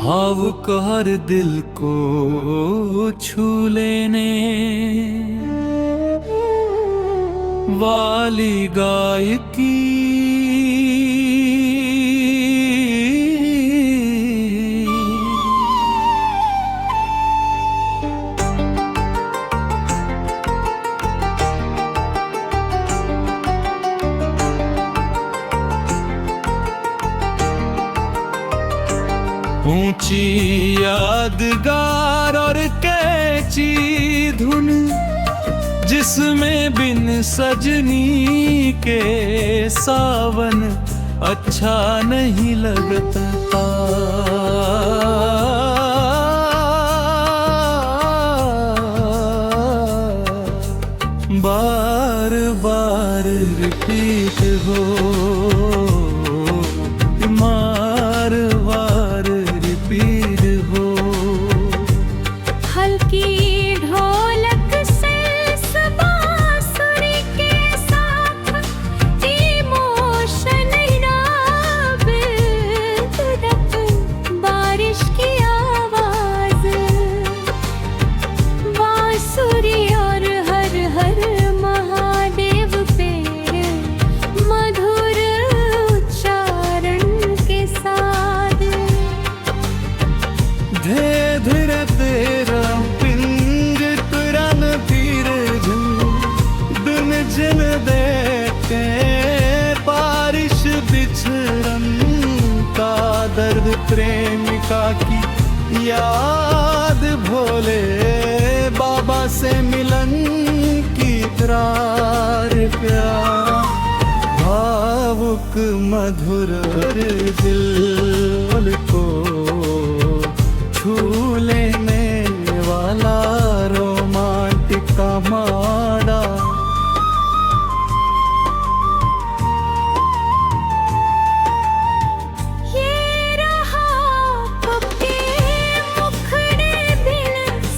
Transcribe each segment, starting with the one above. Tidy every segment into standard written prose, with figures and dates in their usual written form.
भावुक हर दिल को छू लेने वाली गायकी। ऊंची यादगार और कैची धुन जिसमें बिन सजनी के सावन अच्छा नहीं लगता। बार बार रिपीट हो, बार बार रिपीट हो। हल्की ढोलक से बांसुरी के साथ इमोशन तड़प, बारिश की आवाज, बांसुरी और हर हर महादेव पे मधुर उच्चारण के साथ। धीरे धीरे तेरा पिंज तुरन धीरे झुम दिन जिन देते बारिश बिछड़न का दर्द, प्रेमिका की याद, भोले बाबा से मिलन की इकरार प्यार। भावुक मधुर दिल को छू लेने वाला रोमांटिक का माड़ा। ये रहा पप्पी मुखड़े बिन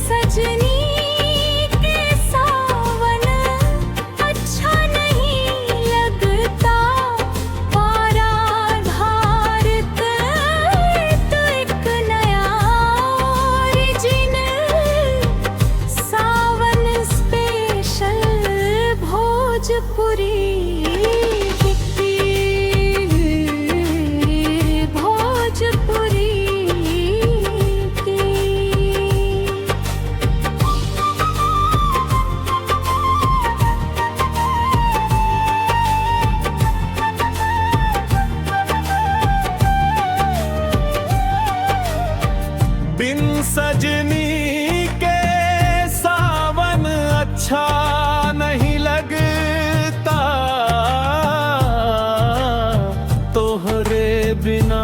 सजनी के सावन अच्छा नहीं लगता। पारा धारत तो एक नया ओरिजिन, सावन स्पेशल भोजपुरी भोजपुरी की। बिन सजनी के सावन अच्छा नहीं लगता। तोहरे बिना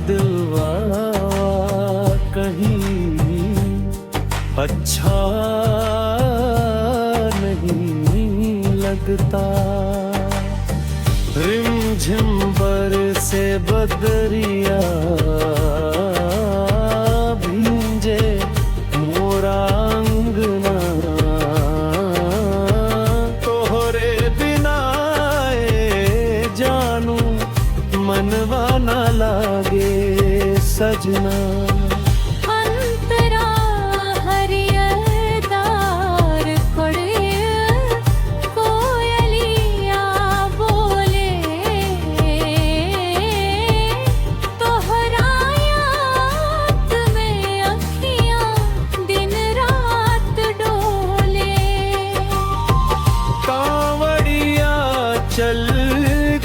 दिलवा कहीं अच्छा नहीं लगता। रिमझिम बरसे बदरिया भींजे मोरा अंगना, तोहरे बिना जानू मनवा न लागे सजना। अंतरा हरियरदार पड़े कोयलिया बोले, तोहरा याद में अखियां दिन रात डोले। कांवड़िया चल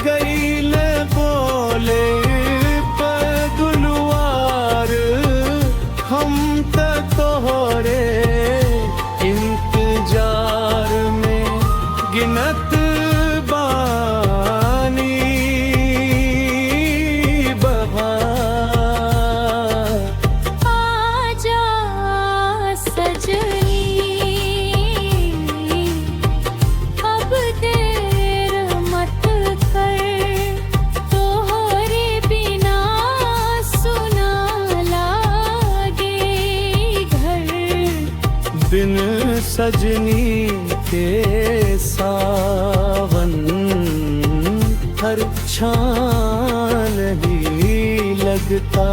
गई न बोले बदुलवार, हम तक तोहरे इंतजार में गिनत बानी बहार। आजा सजनी अब देर मत कर, तोहरे बिना सुना लागे घर। बिन सजनी के सावन हर अच्छा नहीं लगता।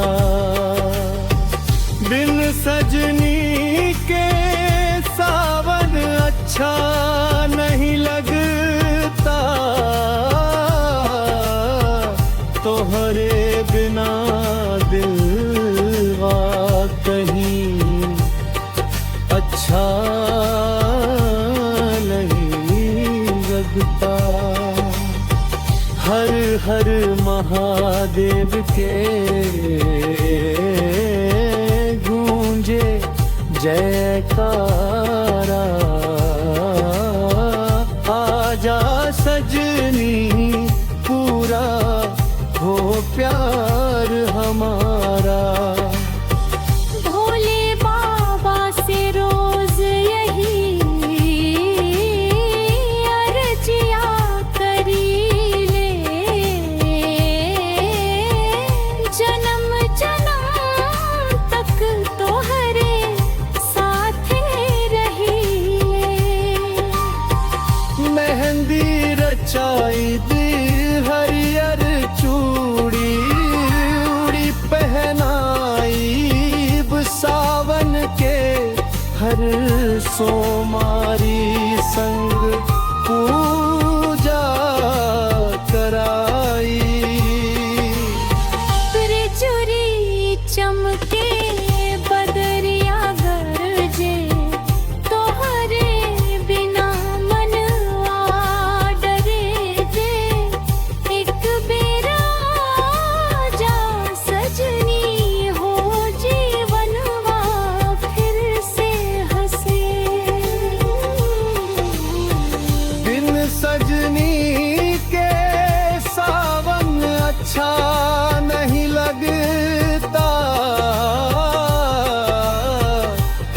बिन सजनी के सावन अच्छा नहीं लगता, तोहरे बिना दिलवा कहीं अच्छा नहीं लगता। हर हर महादेव के गूंजे जयकारा, आजा सजनी पूरा हो प्यार हमारा। भोले बाबा से रोज यही अर्जिया करी ले, जन्म जन्म तक तोहरे साथे रही ले। मेहंदी रचाई दी हरियर चूड़ी, उड़ी पहनाई सावन के हर सोमारी, संग पूजा कराई। त्रिचुरी चमके बदरिया गरजे, तोहरे बिना मनवा डरे जे। एक बेरा जा सजनी हो जीवनवा फिर से हंसे। बिन सजनी के सावन अच्छा नहीं लगता,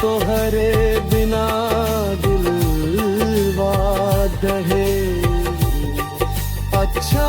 तोहरे बिना दिलवा दहे अच्छा